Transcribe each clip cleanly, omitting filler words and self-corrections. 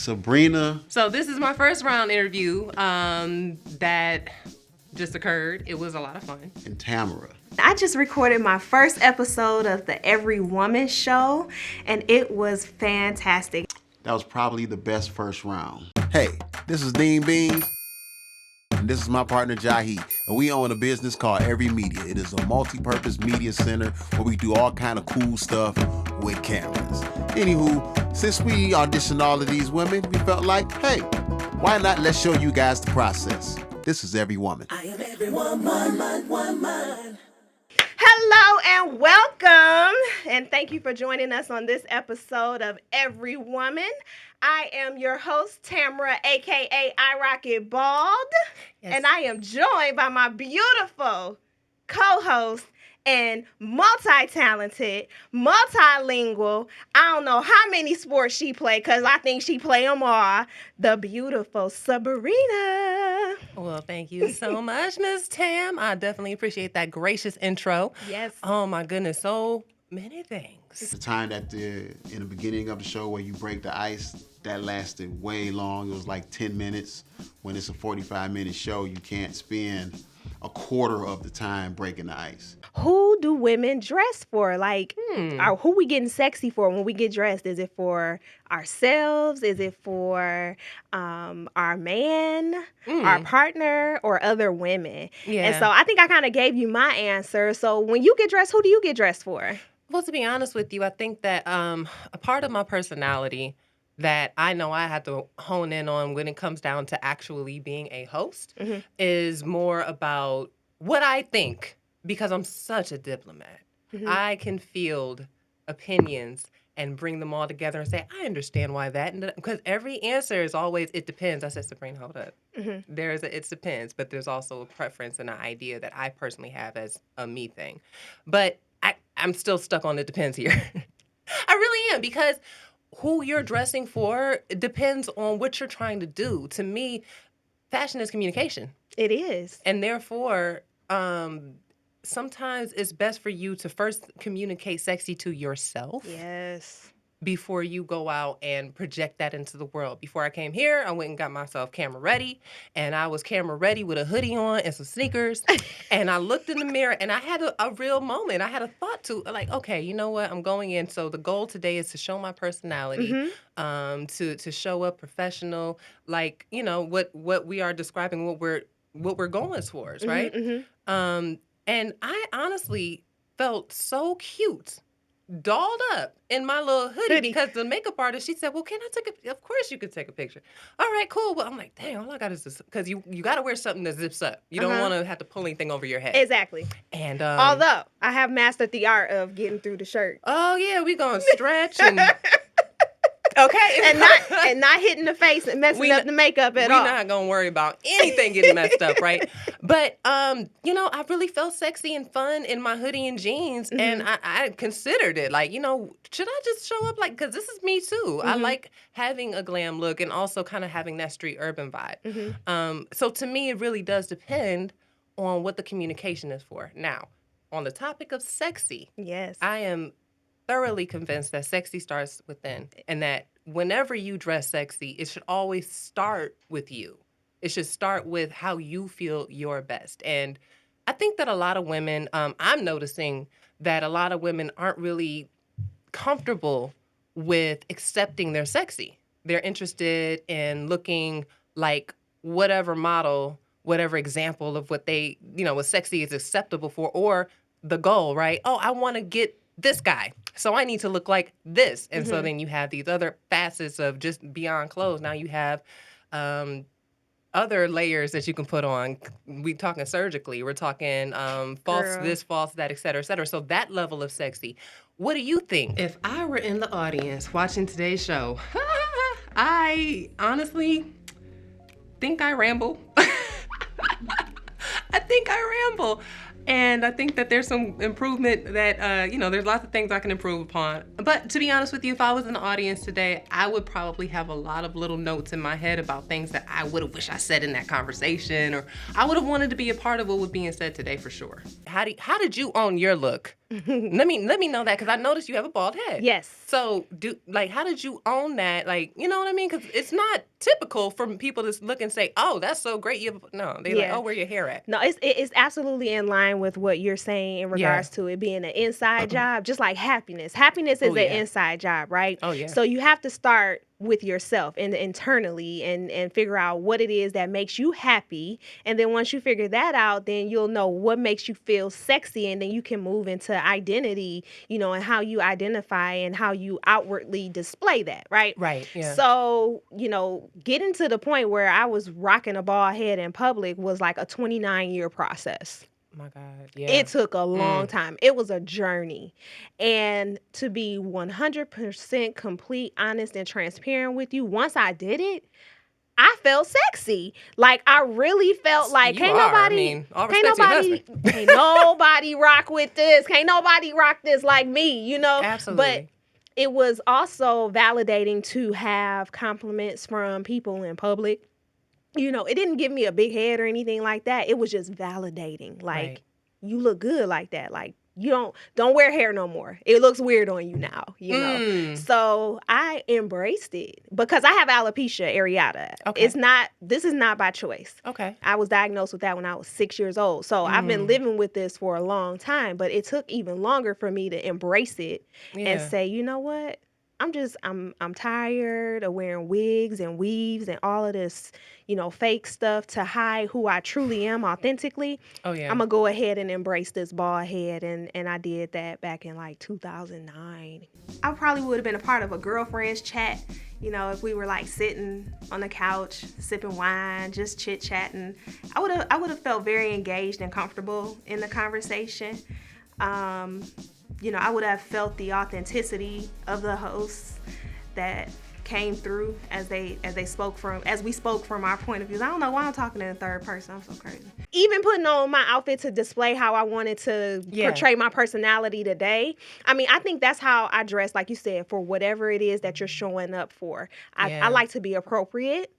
Sabrina. So this is my first round interview that just occurred. It was a lot of fun. And Tamara. I just recorded my first episode of the Every Woman show, and it was fantastic. That was probably the best first round. Hey, this is Dean Beans, and this is my partner Jahi, and we own a business called EVRY Media. It is a multi-purpose media center where we do all kind of cool stuff with cameras. Anywho, since we auditioned all of these women, we felt like, hey, why not let's show you guys the process. This is Every Woman. I am every woman. Hello and welcome, and thank you for joining us on this episode of Every Woman. I am your host, Tamara, aka I Rock It Bald, and I am joined by my beautiful co-host and multi-talented, multilingual, I don't know how many sports she play, because I think she play them all, the beautiful Sabrina. Well, thank you so much, Miss Tam. I definitely appreciate that gracious intro. Yes. Oh, my goodness. So many things. The time that in the beginning of the show where you break the ice, that lasted way long. It was like 10 minutes. When it's a 45-minute show, you can't spend a quarter of the time breaking the ice. Who do women dress for? Like, who we getting sexy for when we get dressed? Is it for ourselves? Is it for our man, our partner, or other women? Yeah. And so I think I kind of gave you my answer. So when you get dressed, who do you get dressed for? Well, to be honest with you, I think that a part of my personality that I know I have to hone in on when it comes down to actually being a host is more about what I think, because I'm such a diplomat. I can field opinions and bring them all together and say, I understand why that, because every answer is always, it depends. I said, Sabrina, hold up. There's it depends, but there's also a preference and an idea that I personally have as a me thing. But I'm still stuck on it depends here. I really am, because who you're dressing for depends on what you're trying to do. To me, fashion is communication. It is. And therefore, sometimes it's best for you to first communicate sexy to yourself. Yes. Before you go out and project that into the world. Before I came here, I went and got myself camera ready, and I was camera ready with a hoodie on and some sneakers, and I looked in the mirror, and I had a real moment. I had a thought to, like, okay, you know what? I'm going in. So the goal today is to show my personality, to show up professional, like, you know, what we are describing, what we're going towards, right? And I honestly felt so cute, dolled up in my little hoodie, because the makeup artist, she said, well, can I take of course you could take a picture. All right, cool. Well, I'm like, dang, all I got is this, because you got to wear something that zips up. You don't want to have to pull anything over your head. Exactly. And although I have mastered the art of getting through the shirt. Oh, yeah, we going to stretch and... Okay, and not hitting the face and messing up the makeup at all. We're not gonna worry about anything getting messed up, right? But you know, I really felt sexy and fun in my hoodie and jeans, and I considered it like, you know, should I just show up like, because this is me too. I like having a glam look and also kind of having that street urban vibe. So to me, it really does depend on what the communication is for. Now, on the topic of sexy, yes, I am thoroughly convinced that sexy starts within, and that whenever you dress sexy, it should always start with you. It should start with how you feel your best. And I think that a lot of women, I'm noticing that a lot of women aren't really comfortable with accepting their sexy. They're interested in looking like whatever model, whatever example of what they, you know, what sexy is acceptable for, or the goal, right? Oh, I want to get this guy, so I need to look like this. And so then you have these other facets of just beyond clothes. Now you have other layers that you can put on. We're talking surgically. We're talking false this, false that, et cetera, et cetera. So that level of sexy. What do you think? If I were in the audience watching today's show, I honestly think I ramble. I think I ramble. And I think that there's some improvement that, you know, there's lots of things I can improve upon. But to be honest with you, if I was in the audience today, I would probably have a lot of little notes in my head about things that I would have wished I said in that conversation, or I would have wanted to be a part of what was being said today for sure. How did you own your look Let me know that because I noticed you have a bald head. Yes. So how did you own that? Like, you know what I mean? Because it's not typical for people to look and say, "Oh, that's so great." No, they like, Yeah. "Oh, where your hair at?" No, it's absolutely in line with what you're saying in regards to it being an inside job, just like happiness. Happiness is Oh, an yeah. inside job, right? Oh, yeah. So you have to start with yourself and internally and figure out what it is that makes you happy. And then once you figure that out, then you'll know what makes you feel sexy, and then you can move into identity, you know, and how you identify and how you outwardly display that, right? Right. Yeah. So, you know, getting to the point where I was rocking a bald head in public was like a 29-year process. My God. Yeah. It took a long time. It was a journey. And to be 100% complete, honest, and transparent with you, once I did it, I felt sexy. Like I really felt like You are. I mean, all respect to your husband. can't nobody rock with this. Can't nobody rock this like me, you know? Absolutely. But it was also validating to have compliments from people in public. You know, it didn't give me a big head or anything like that. It was just validating. Like, Right. you look good like that. Like, you don't wear hair no more. It looks weird on you now, you know. So I embraced it because I have alopecia areata. Okay. This is not by choice. Okay. I was diagnosed with that when I was 6 years old. So I've been living with this for a long time, but it took even longer for me to embrace it and say, you know what? I'm tired of wearing wigs and weaves and all of this, you know, fake stuff to hide who I truly am authentically. Oh, yeah. I'm gonna go ahead and embrace this bald head, and I did that back in like 2009. I probably would have been a part of a girlfriend's chat, you know, if we were like sitting on the couch sipping wine, just chit chatting. I would have felt very engaged and comfortable in the conversation. You know, I would have felt the authenticity of the hosts that came through as we spoke from our point of views. I don't know why I'm talking in the third person. I'm so crazy. Even putting on my outfit to display how I wanted to portray my personality today. I mean, I think that's how I dress, like you said, for whatever it is that you're showing up for. I like to be appropriate.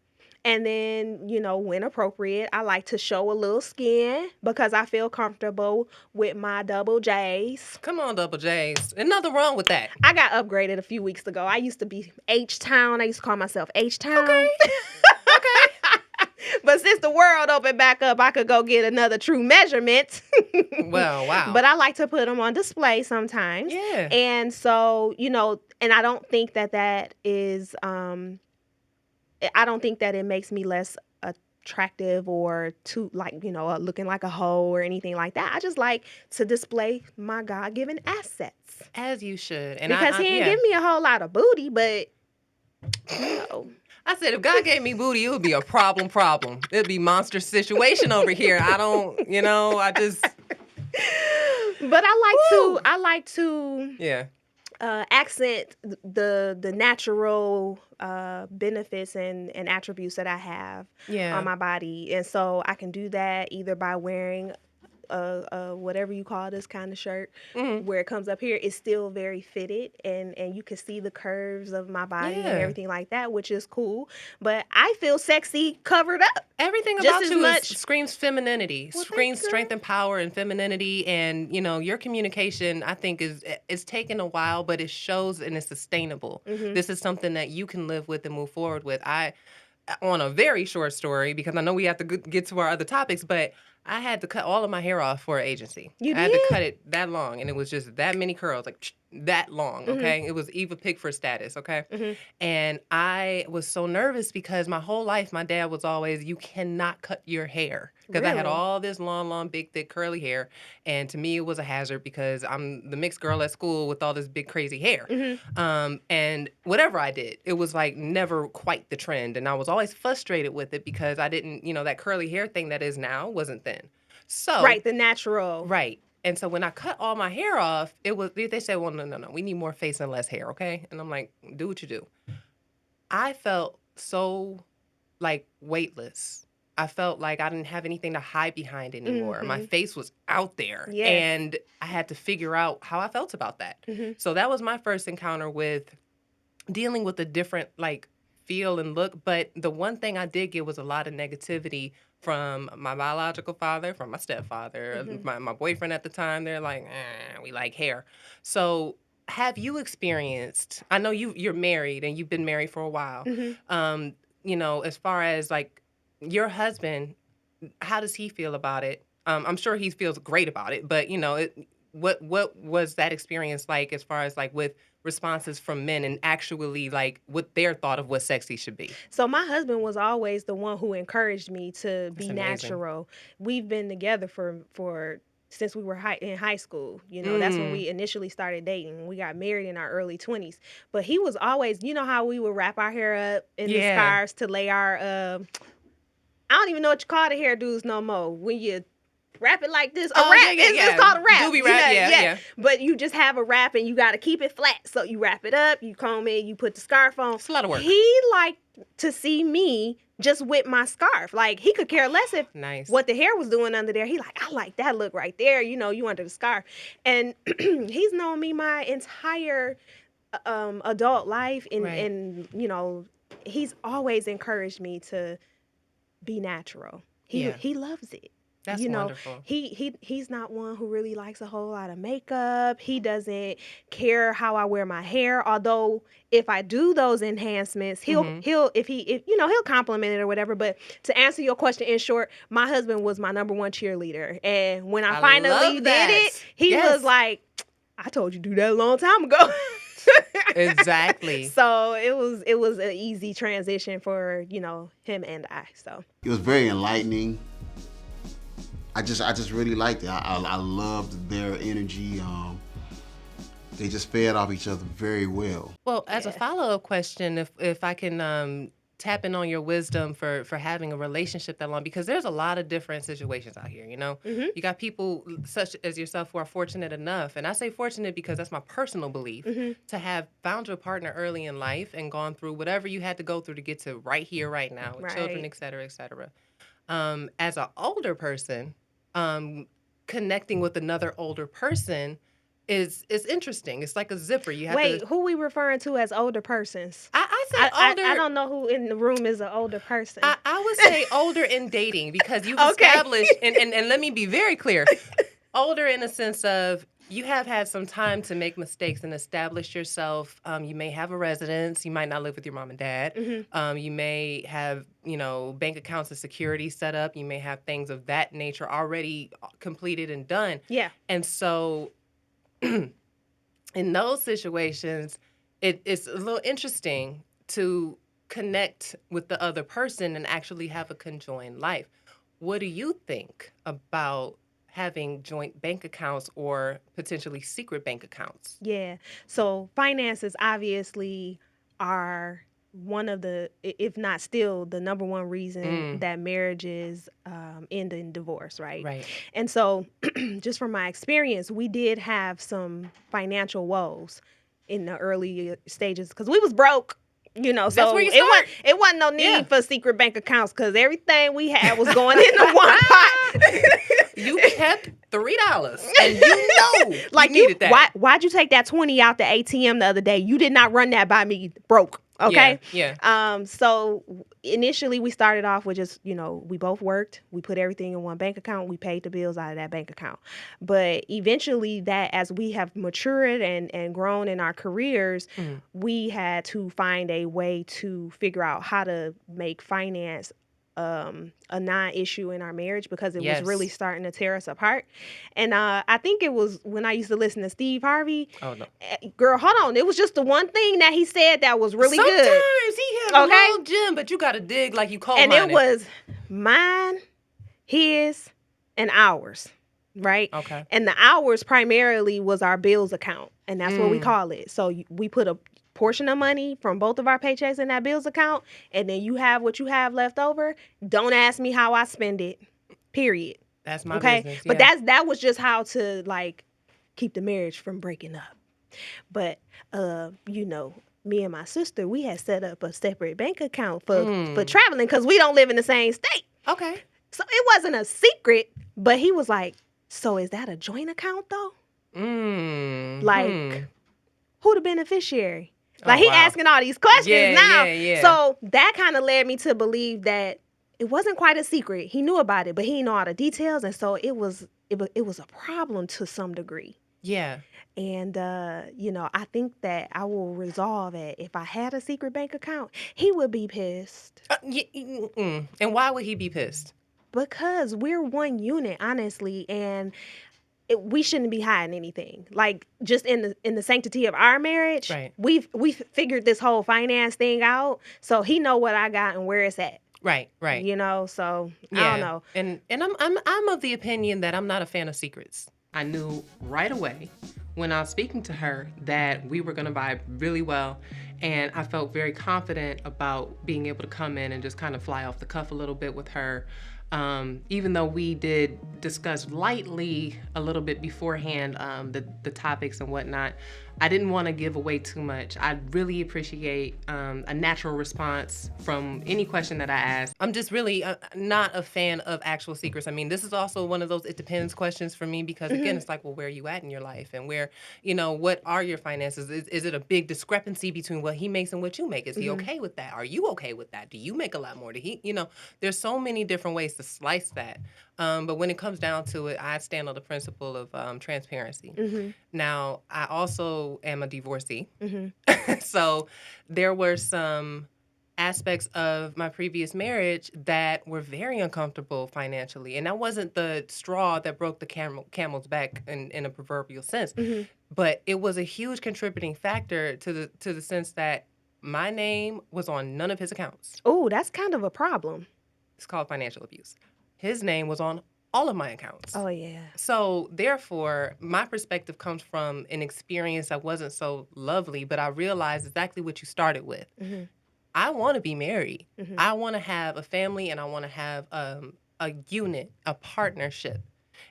And then, you know, when appropriate, I like to show a little skin because I feel comfortable with my double J's. Come on, double J's. There's nothing wrong with that. I got upgraded a few weeks ago. I used to be H-Town. I used to call myself H-Town. Okay. But since the world opened back up, I could go get another true measurement. Well, wow. But I like to put them on display sometimes. Yeah. And so, you know, and I don't think that is... I don't think that it makes me less attractive or too, like, you know, looking like a hoe or anything like that. I just like to display my God-given assets. As you should. And because he didn't give me a whole lot of booty, but, you know. I said, if God gave me booty, it would be a problem. It'd be monster situation over here. I don't, you know, I just. But I like to. Yeah. Accent the natural benefits and attributes that I have on my body. And so I can do that either by wearing whatever you call this kind of shirt, where it comes up here, it's still very fitted, and you can see the curves of my body and everything like that, which is cool. But I feel sexy covered up. Everything just about as you much screams femininity, screams strength and power and femininity. And, you know, your communication, I think, is taking a while, but it shows and it's sustainable. This is something that you can live with and move forward with. On a very short story, because I know we have to get to our other topics, but I had to cut all of my hair off for an agency. I had to cut it that long, and it was just that many curls, like that long, okay? It was Eva Pickford status, okay? And I was so nervous because my whole life, my dad was always, you cannot cut your hair. Because I had all this long, big, thick, curly hair. And to me, it was a hazard because I'm the mixed girl at school with all this big, crazy hair. And whatever I did, it was like never quite the trend. And I was always frustrated with it because I didn't, you know, that curly hair thing that is now wasn't then. So right, the natural. Right. And so when I cut all my hair off, they said, well, no, we need more face and less hair, okay? And I'm like, do what you do. I felt so, like, weightless. I felt like I didn't have anything to hide behind anymore. My face was out there. Yes. And I had to figure out how I felt about that. So that was my first encounter with dealing with a different, like, feel and look. But the one thing I did get was a lot of negativity from my biological father, from my stepfather, my boyfriend at the time. They're like, we like hair. So have you experienced, I know you're married and you've been married for a while. As far as like your husband, how does he feel about it? I'm sure he feels great about it, but what was that experience like as far as like with responses from men and actually like what their thought of what sexy should be? So my husband was always the one who encouraged me to That's be amazing. natural. We've been together for since we were in high school. That's when we initially started dating. We got married in our early 20s. But he was always, how we would wrap our hair up in the scarves to lay our I don't even know what you call the hairdos no more. When you wrap it like this, a wrap. It's called a wrap. Doobie wrap, yeah. But you just have a wrap and you got to keep it flat. So you wrap it up, you comb it, you put the scarf on. It's a lot of work. He liked to see me just with my scarf. Like, he could care less if what the hair was doing under there. He like, I like that look right there. You under the scarf. And he's known me my entire adult life. And he's always encouraged me to be natural. He loves it. That's wonderful. He's not one who really likes a whole lot of makeup. He doesn't care how I wear my hair. Although if I do those enhancements, he'll compliment it or whatever. But to answer your question in short, my husband was my number one cheerleader. And when I finally did it, he was like, I told you to do that a long time ago. Exactly. So it was an easy transition for, him and I. So it was very enlightening. I just really liked it. I loved their energy. They just fed off each other very well. Well, as a follow-up question, if I can tap in on your wisdom for having a relationship that long, because there's a lot of different situations out here, You got people such as yourself who are fortunate enough, and I say fortunate because that's my personal belief, to have found your partner early in life and gone through whatever you had to go through to get to right here, right now, with children, et cetera, et cetera. As an older person, connecting with another older person is interesting. It's like a zipper. You have who we referring to as older persons? I said older. I don't know who in the room is an older person. I would say older in dating because you've established, and let me be very clear, older in the sense of you have had some time to make mistakes and establish yourself. You may have a residence. You might not live with your mom and dad. You may have, bank accounts and security set up. You may have things of that nature already completed and done. Yeah. And so in those situations, it's a little interesting to connect with the other person and actually have a conjoined life. What do you think about having joint bank accounts or potentially secret bank accounts? Yeah. So finances obviously are one of the, if not still, the number one reason that marriages end in divorce, right? Right. And so just from my experience, we did have some financial woes in the early stages because we was broke. That's so where you start. It wasn't no need for secret bank accounts because everything we had was going into one pot. You kept $3, and like you needed that. Why'd you take that 20 out the ATM the other day? You did not run that by me broke. Okay. Yeah. So initially we started off with just, we both worked. We put everything in one bank account. We paid the bills out of that bank account. But eventually that, as we have matured and grown in our careers, we had to find a way to figure out how to make finance a non-issue in our marriage because it was really starting to tear us apart. And I think it was when I used to listen to Steve Harvey. Oh, no. Girl, hold on. It was just the one thing that he said that was really good. Sometimes he had a little gem, but you got to dig like you coal mining. And it was mine, his, and ours, right? Okay. And the ours primarily was our bills account, and that's what we call it. So we put a portion of money from both of our paychecks in that bills account, and then you have what you have left over. Don't ask me how I spend it, period. That's my business. But that was just how to like keep the marriage from breaking up. But me and my sister, we had set up a separate bank account for traveling because we don't live in the same state. Okay. So it wasn't a secret, but he was like, so is that a joint account though? Like, who the beneficiary? Like, Oh, he wow. asking all these questions Yeah, now. yeah. So that kind of led me to believe that it wasn't quite a secret. He knew about it, but he didn't know all the details, and so it was a problem to some degree. Yeah. And I think that I will resolve it. If I had a secret bank account, he would be pissed And why would he be pissed? because we're one unit, honestly, and we shouldn't be hiding anything. Like, just in the sanctity of our marriage, Right. we've figured this whole finance thing out. So he know what I got and where it's at. Right. So Yeah. I don't know. And I'm of the opinion that I'm not a fan of secrets. I knew right away when I was speaking to her that we were going to vibe really well, and I felt very confident about being able to come in and just kind of fly off the cuff a little bit with her. Even though we did discuss lightly a little bit beforehand the topics and whatnot, I didn't want to give away too much. I really appreciate a natural response from any question that I ask. I'm just really not a fan of actual secrets. I mean, this is also one of those it depends questions for me because, again, it's like, well, where are you at in your life? And where, what are your finances? Is it a big discrepancy between what he makes and what you make? Is he okay with that? Are you okay with that? Do you make a lot more? Do he, there's so many different ways to slice that. But when it comes down to it, I stand on the principle of transparency. Now, I also am a divorcee. So there were some aspects of my previous marriage that were very uncomfortable financially. And that wasn't the straw that broke the camel's back in a proverbial sense. But it was a huge contributing factor to the sense that my name was on none of his accounts. Oh, that's kind of a problem. It's called financial abuse. His name was on all of my accounts. Oh, yeah. So therefore, my perspective comes from an experience that wasn't so lovely, but I realized exactly what you started with. I want to be married. I want to have a family, and I want to have a unit, a partnership.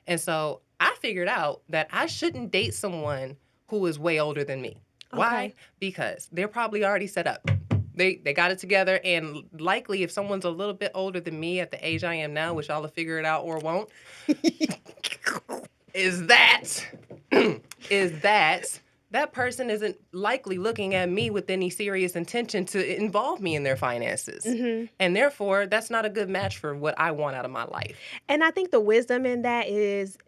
And so I figured out that I shouldn't date someone who is way older than me. Why? Okay. Because they're probably already set up. They got it together, and likely if someone's a little bit older than me at the age I am now, which I'll figure it out or won't, is that that person isn't likely looking at me with any serious intention to involve me in their finances. And therefore, that's not a good match for what I want out of my life. And I think the wisdom in that is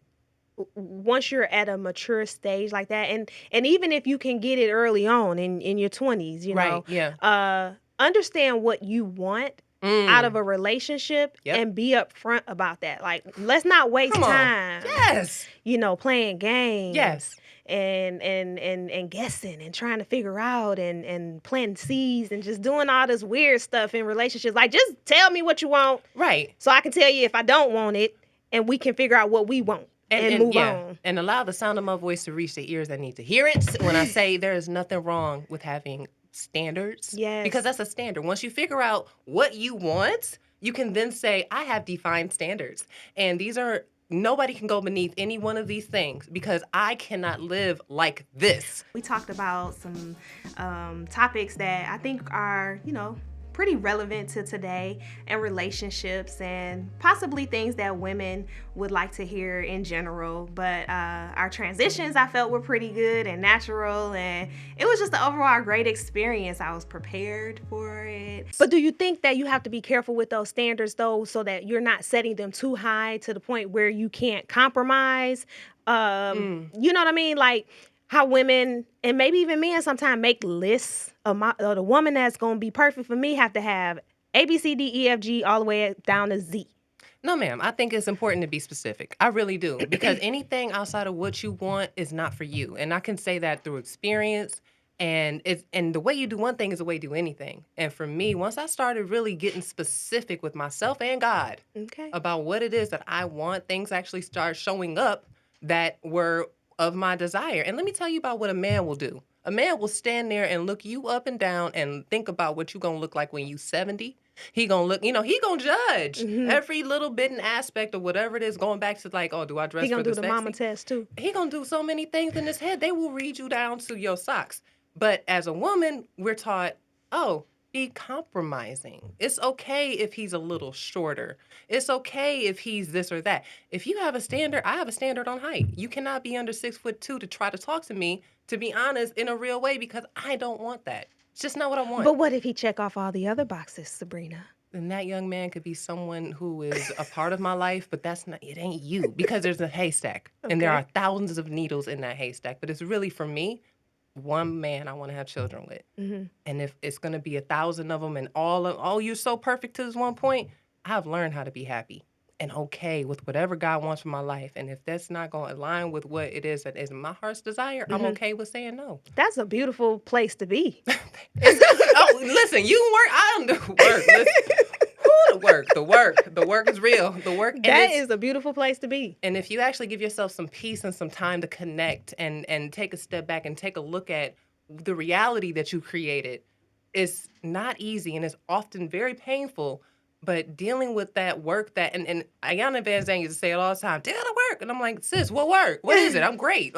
once you're at a mature stage like that, and even if you can get it early on in your 20s, Right, yeah. Understand what you want out of a relationship and be upfront about that. Like, let's not waste time. Yes. Playing games. Yes. And guessing and trying to figure out and planting seeds and just doing all this weird stuff in relationships. Like, just tell me what you want. Right. So I can tell you if I don't want it, and we can figure out what we want. And move on. And allow the sound of my voice to reach the ears that need to hear it when I say there is nothing wrong with having standards. Yes. Because that's a standard. Once you figure out what you want, you can then say, I have defined standards. And nobody can go beneath any one of these things because I cannot live like this. We talked about some topics that I think are, pretty relevant to today and relationships and possibly things that women would like to hear in general. But our transitions I felt were pretty good and natural, and it was just an overall great experience. I was prepared for it. But do you think that you have to be careful with those standards though, so that you're not setting them too high to the point where you can't compromise? You know what I mean? Like, how women and maybe even men sometimes make lists of the woman that's going to be perfect for me have to have A, B, C, D, E, F, G all the way down to Z. No, ma'am. I think it's important to be specific. I really do. Because anything outside of what you want is not for you. And I can say that through experience. And the way you do one thing is the way you do anything. And for me, once I started really getting specific with myself and God about what it is that I want, things actually start showing up that were of my desire. And let me tell you about what a man will do. A man will stand there and look you up and down and think about what you're going to look like when you 70. He going to look, he going to judge every little bit and aspect of whatever it is, going back to like, oh, do I dress he for gonna the do the sexy? mama test too. He going to do so many things in his head. They will read you down to your socks. But as a woman, we're taught, oh, be compromising. It's okay if he's a little shorter. It's okay if he's this or that. If you have a standard, I have a standard on height. You cannot be under 6'2" to try to talk to me, to be honest, in a real way, because I don't want that. It's just not what I want. But what if he check off all the other boxes, Sabrina? Then that young man could be someone who is a part of my life, but it ain't you, because there's a haystack and there Okay. are thousands of needles in that haystack. But it's really, for me, one man I want to have children with. Mm-hmm. And if it's going to be 1,000 of them and all you're so perfect to this one point, I've learned how to be happy and okay with whatever God wants for my life. And if that's not going to align with what it is that is my heart's desire, I'm okay with saying no. That's a beautiful place to be. Listen, you work, I don't do work. Listen, the work is real. The work. That is a beautiful place to be. And if you actually give yourself some peace and some time to connect and take a step back and take a look at the reality that you created, it's not easy and it's often very painful. But dealing with that work and Ayanna Van Zandt used to say it all the time, deal the work. And I'm like, sis, what work? What is it? I'm great.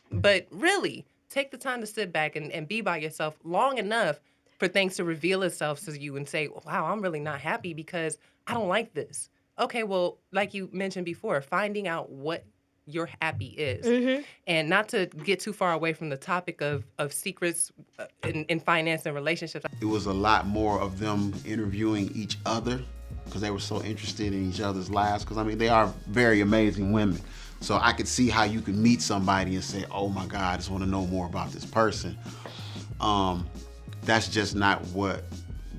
But really, take the time to sit back and be by yourself long enough for things to reveal itself to you and say, wow, I'm really not happy because I don't like this. Okay, well, like you mentioned before, finding out what your happy is. And not to get too far away from the topic of secrets in finance and relationships. It was a lot more of them interviewing each other because they were so interested in each other's lives. Because, I mean, they are very amazing women. So I could see how you could meet somebody and say, oh my God, I just want to know more about this person. That's just not what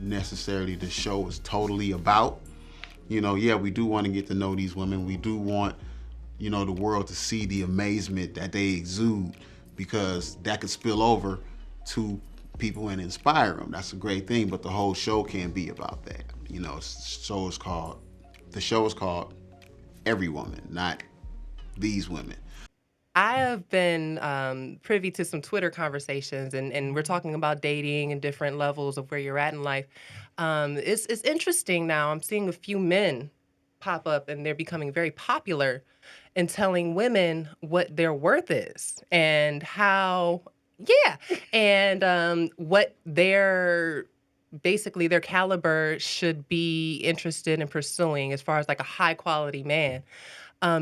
necessarily the show is totally about. You know, yeah, we do want to get to know these women. We do want, you know, the world to see the amazement that they exude, because that could spill over to people and inspire them. That's a great thing, but the whole show can't be about that. You know, the show is called Every Woman, not These Women. I have been privy to some Twitter conversations, and we're talking about dating and different levels of where you're at in life. It's interesting now. I'm seeing a few men pop up, and they're becoming very popular in telling women what their worth is and how, and what basically their caliber should be interested in pursuing as far as like a high quality man.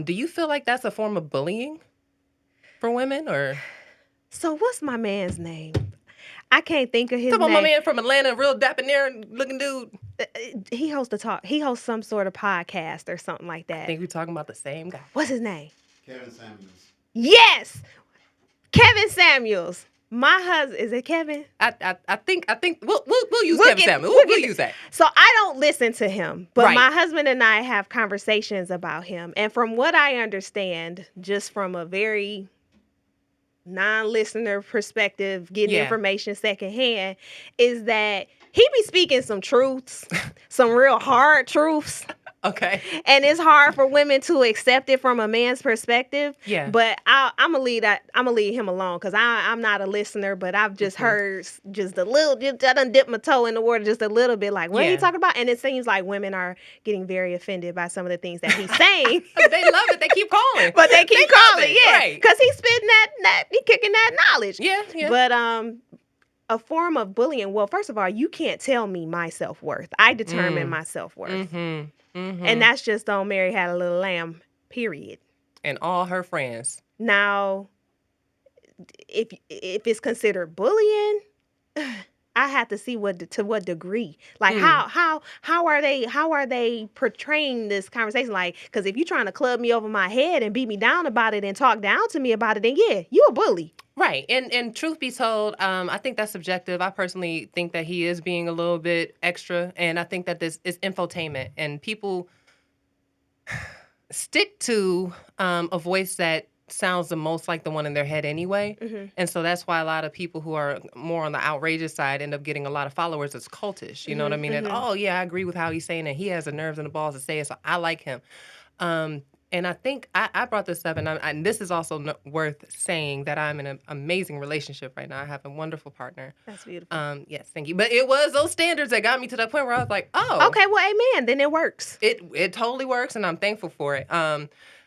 Do you feel like that's a form of bullying for women, or? So what's my man's name? I can't think of his Talking name. about my man from Atlanta, real dapper looking dude. He hosts some sort of podcast or something like that. I think we're talking about the same guy. What's his name? Kevin Samuels. Yes, Kevin Samuels. My husband, is it Kevin? I think we'll use Kevin Samuels. We'll use that. So I don't listen to him, but Right. my husband and I have conversations about him. And from what I understand, just from a very non-listener perspective, getting Yeah. information secondhand, is that he be speaking some truths, some real hard truths. Okay. And it's hard for women to accept it from a man's perspective. Yeah. But I'm gonna leave him alone, because I'm not a listener, but I've just heard just a little. I done dipped my toe in the water just a little bit. Like, what are you Yeah. talking about? And it seems like women are getting very offended by some of the things that he's saying. They love it. They keep calling. But they keep love calling, it. yeah, Right. because he's spitting he kicking that knowledge. Yeah. But a form of bullying. Well, first of all, you can't tell me my self-worth. I determine my self-worth. Mm-hmm. Mm-hmm. And that's just on Mary Had a Little Lamb, period. And all her friends. Now, if it's considered bullying, I have to see to what degree. Like how are they portraying this conversation? Like, because if you're trying to club me over my head and beat me down about it and talk down to me about it, then yeah, you a bully. Right. And truth be told, I think that's subjective. I personally think that he is being a little bit extra. And I think that this is infotainment. And people stick to a voice that sounds the most like the one in their head anyway. Mm-hmm. And so that's why a lot of people who are more on the outrageous side end up getting a lot of followers. It's cultish. You know what I mean? And, oh, yeah, I agree with how he's saying it. He has the nerves and the balls to say it, so I like him. And I think I brought this up, and this is also worth saying, that I'm in an amazing relationship right now. I have a wonderful partner. That's beautiful. Yes, thank you. But it was those standards that got me to that point where I was like, oh. Okay, well, amen. Then it works. It totally works, and I'm thankful for it.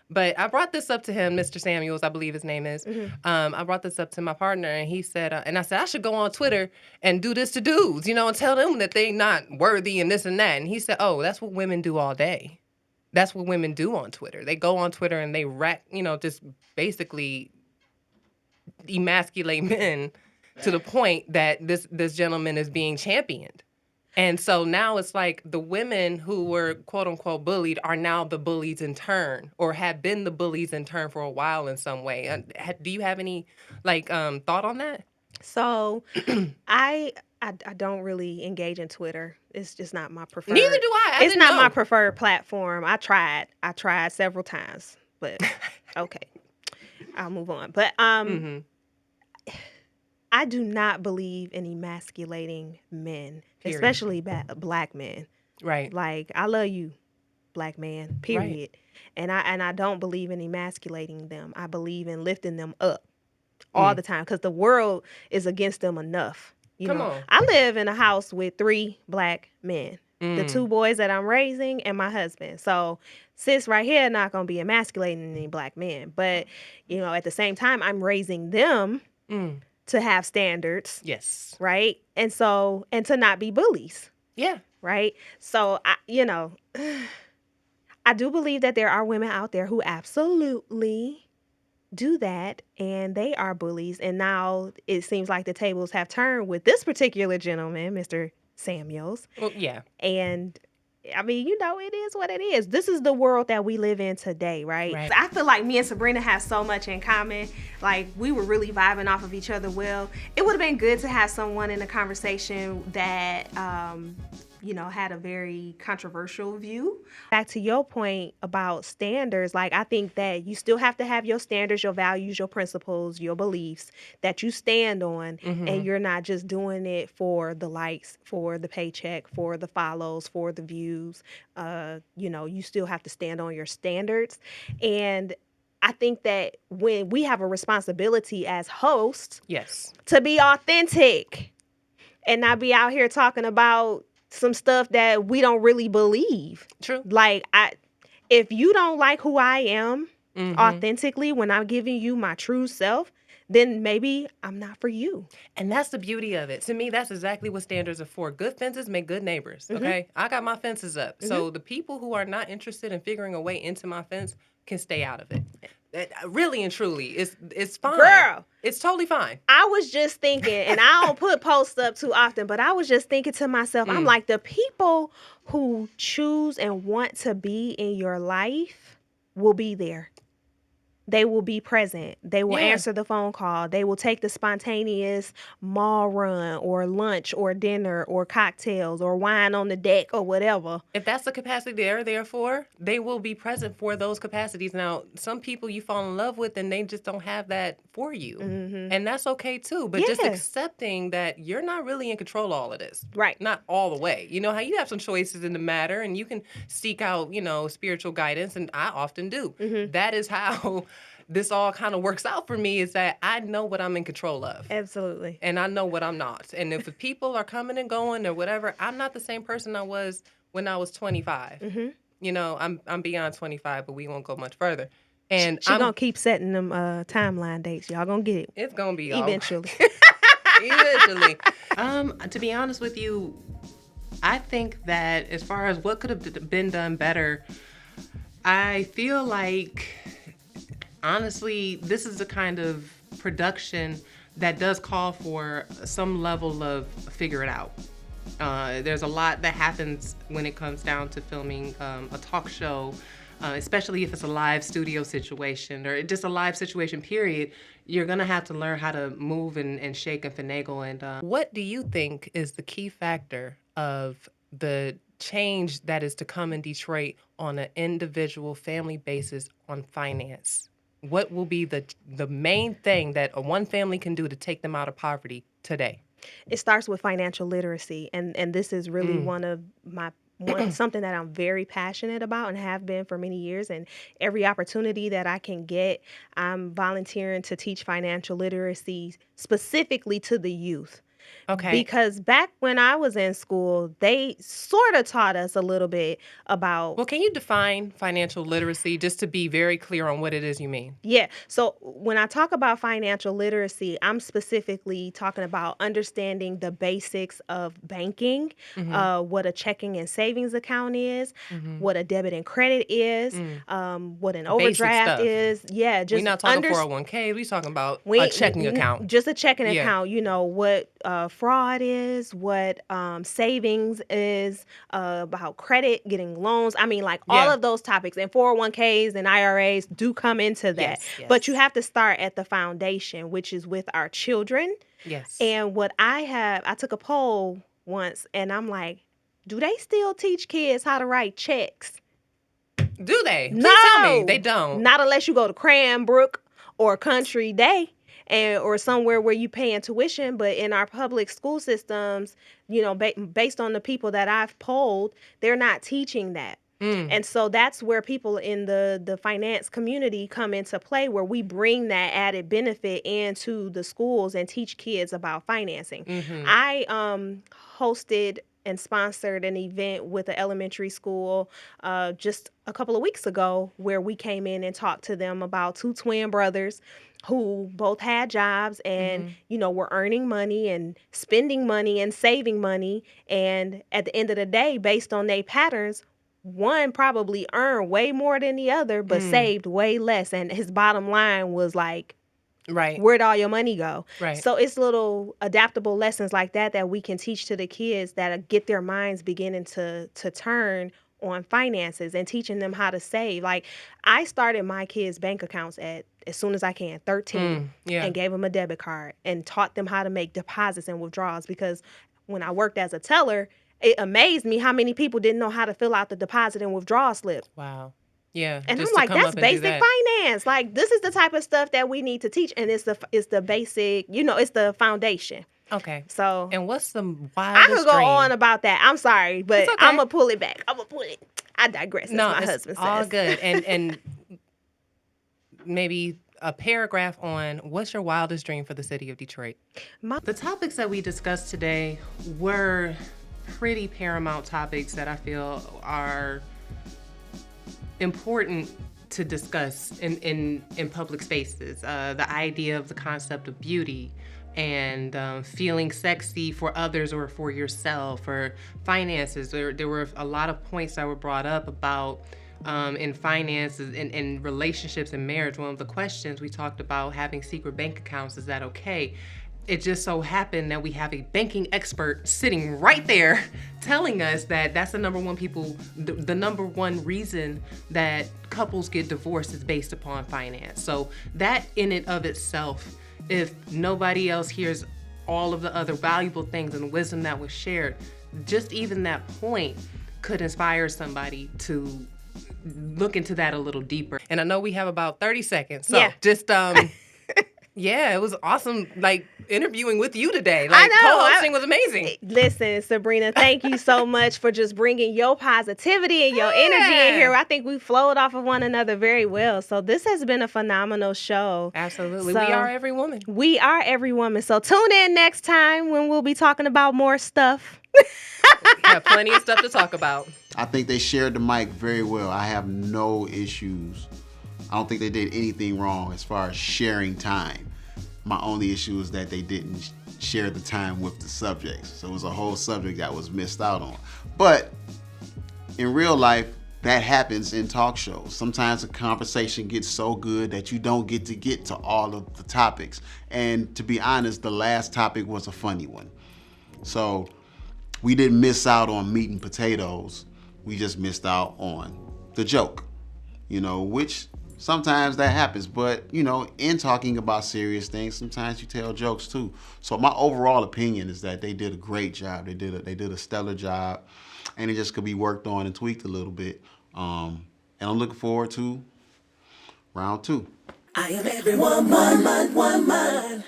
But I brought this up to him, Mr. Samuels, I believe his name is. I brought this up to my partner, and he said, and I said, I should go on Twitter and do this to dudes, and tell them that they not worthy and this and that. And he said, oh, that's what women do all day. That's what women do on Twitter. They go on Twitter and they just basically emasculate men to the point that this gentleman is being championed. And so now it's like the women who were quote unquote bullied are now the bullies in turn, or have been the bullies in turn for a while in some way. Do you have any thought on that? So I don't really engage in Twitter. It's just not my preferred. Neither do I. It's not my preferred platform. I tried several times, but okay, I'll move on. But I do not believe in emasculating men, Period. especially black men. Right. Like, I love you, black man, period. Right. And I don't believe in emasculating them. I believe in lifting them up all the time, because the world is against them enough. Come on. I live in a house with 3 black men. The 2 boys that I'm raising and my husband. So sis right here not going to be emasculating any black men. But, at the same time, I'm raising them to have standards. Yes. Right? And to not be bullies. Yeah. Right? So, I do believe that there are women out there who absolutely do that, and they are bullies. And now it seems like the tables have turned with this particular gentleman, Mr. Samuels. Well, yeah. And I mean, it is what it is. This is the world that we live in today, right? I feel like me and Sabrina have so much in common. Like, we were really vibing off of each other well. It would have been good to have someone in the conversation that, had a very controversial view. Back to your point about standards, like, I think that you still have to have your standards, your values, your principles, your beliefs that you stand on, and you're not just doing it for the likes, for the paycheck, for the follows, for the views. You still have to stand on your standards. And I think that when we have a responsibility as hosts, yes, to be authentic and not be out here talking about some stuff that we don't really believe. True. Like, if you don't like who I am authentically when I'm giving you my true self, then maybe I'm not for you. And that's the beauty of it. To me, that's exactly what standards are for. Good fences make good neighbors, okay? I got my fences up. So the people who are not interested in figuring a way into my fence can stay out of it. Really and truly, it's fine. Girl. It's totally fine. I was just thinking, and I don't put posts up too often, but I was just thinking to myself, I'm like, the people who choose and want to be in your life will be there. They will be present. They will answer the phone call. They will take the spontaneous mall run or lunch or dinner or cocktails or wine on the deck or whatever. If that's the capacity they're there for, they will be present for those capacities. Now, some people you fall in love with and they just don't have that for you. And that's okay too. But just accepting that you're not really in control of all of this. Right. Not all the way. You know how you have some choices in the matter and you can seek out, spiritual guidance, and I often do. That is how this all kind of works out for me, is that I know what I'm in control of. Absolutely. And I know what I'm not. And if the people are coming and going or whatever, I'm not the same person I was when I was 25. I'm beyond 25, but we won't go much further. And I'm going to keep setting them timeline dates. Y'all going to get it. It's going to be eventually. Eventually. To be honest with you, I think that as far as what could have been done better, I feel like, honestly, this is the kind of production that does call for some level of figure it out. There's a lot that happens when it comes down to filming a talk show, especially if it's a live studio situation or just a live situation, period. You're going to have to learn how to move and shake and finagle. And what do you think is the key factor of the change that is to come in Detroit on an individual family basis on finance? What will be the main thing that one family can do to take them out of poverty today? It starts with financial literacy, and this is really something that I'm very passionate about and have been for many years. And every opportunity that I can get, I'm volunteering to teach financial literacy specifically to the youth. Okay. Because back when I was in school, they sort of taught us a little bit about. Well, can you define financial literacy just to be very clear on what it is you mean? Yeah. So when I talk about financial literacy, I'm specifically talking about understanding the basics of banking, what a checking and savings account is, what a debit and credit is, what an Basic overdraft stuff. is. Yeah, We're just not talking 401k. We're talking about a checking account. Just a checking Yeah. account. You know what fraud is, what savings is, about credit, getting loans. I mean, like all Yeah. of those topics. And 401ks and IRAs do come into that. Yes, But you yes. have to start at the foundation, which is with our children. Yes. And what I took a poll once, and I'm like, do they still teach kids how to write checks? Do they? No, Please tell me they don't. Not unless you go to Cranbrook or Country Day, or somewhere where you paying tuition. But in our public school systems, you know, based on the people that I've polled, they're not teaching that. And so that's where people in the finance community come into play, where we bring that added benefit into the schools and teach kids about financing. I hosted and sponsored an event with an elementary school just a couple of weeks ago, where we came in and talked to them about two twin brothers who both had jobs and, you know, were earning money and spending money and saving money. And at the end of the day, based on their patterns, one probably earned way more than the other, but saved way less. And his bottom line was like, Right. where'd all your money go? Right. So it's little adaptable lessons like that we can teach to the kids that get their minds beginning to turn on finances and teaching them how to save. Like, I started my kids' bank accounts at as soon as I can, 13, and gave them a debit card and taught them how to make deposits and withdrawals, because when I worked as a teller, it amazed me how many people didn't know how to fill out the deposit and withdrawal slip. Wow. Yeah. And just I'm to like, come that's up and do basic that. finance. Like, this is the type of stuff that we need to teach, and it's the basic, you know, it's the foundation. Okay. So And what's the wildest I could go dream? on about that. I'm sorry, but It's okay. I'm gonna pull it back. I'm gonna pull it. I digress. As No, my it's husband all says. good. And maybe a paragraph on what's your wildest dream for the city of Detroit? The topics that we discussed today were pretty paramount topics that I feel are important to discuss in public spaces. The idea of the concept of beauty and feeling sexy for others or for yourself, or finances. There were a lot of points that were brought up about in finances, in relationships and marriage. One of the questions we talked about, having secret bank accounts, is that okay? It just so happened that we have a banking expert sitting right there telling us that that's the number one reason that couples get divorced is based upon finance. So that in and of itself, if nobody else hears all of the other valuable things and wisdom that was shared, just even that point could inspire somebody to look into that a little deeper. And I know we have about 30 seconds. So Yeah. just yeah, it was awesome, like, interviewing with you today. I Like, know. co-hosting was amazing. Listen, Sabrina, thank you so much for just bringing your positivity and your energy in here. I think we flowed off of one another very well. So this has been a phenomenal show. Absolutely. So, we are every woman. We are every woman. So tune in next time when we'll be talking about more stuff. Have plenty of stuff to talk about. I think they shared the mic very well. I have no issues. I don't think they did anything wrong as far as sharing time. My only issue is that they didn't share the time with the subjects. So it was a whole subject that was missed out on. But in real life, that happens in talk shows. Sometimes a conversation gets so good that you don't get to all of the topics. And to be honest, the last topic was a funny one. So we didn't miss out on meat and potatoes. We just missed out on the joke, you know, which sometimes that happens. But, you know, in talking about serious things, sometimes you tell jokes too. So my overall opinion is that they did a great job. They did a stellar job, and it just could be worked on and tweaked a little bit. And I'm looking forward to round 2. I am every woman.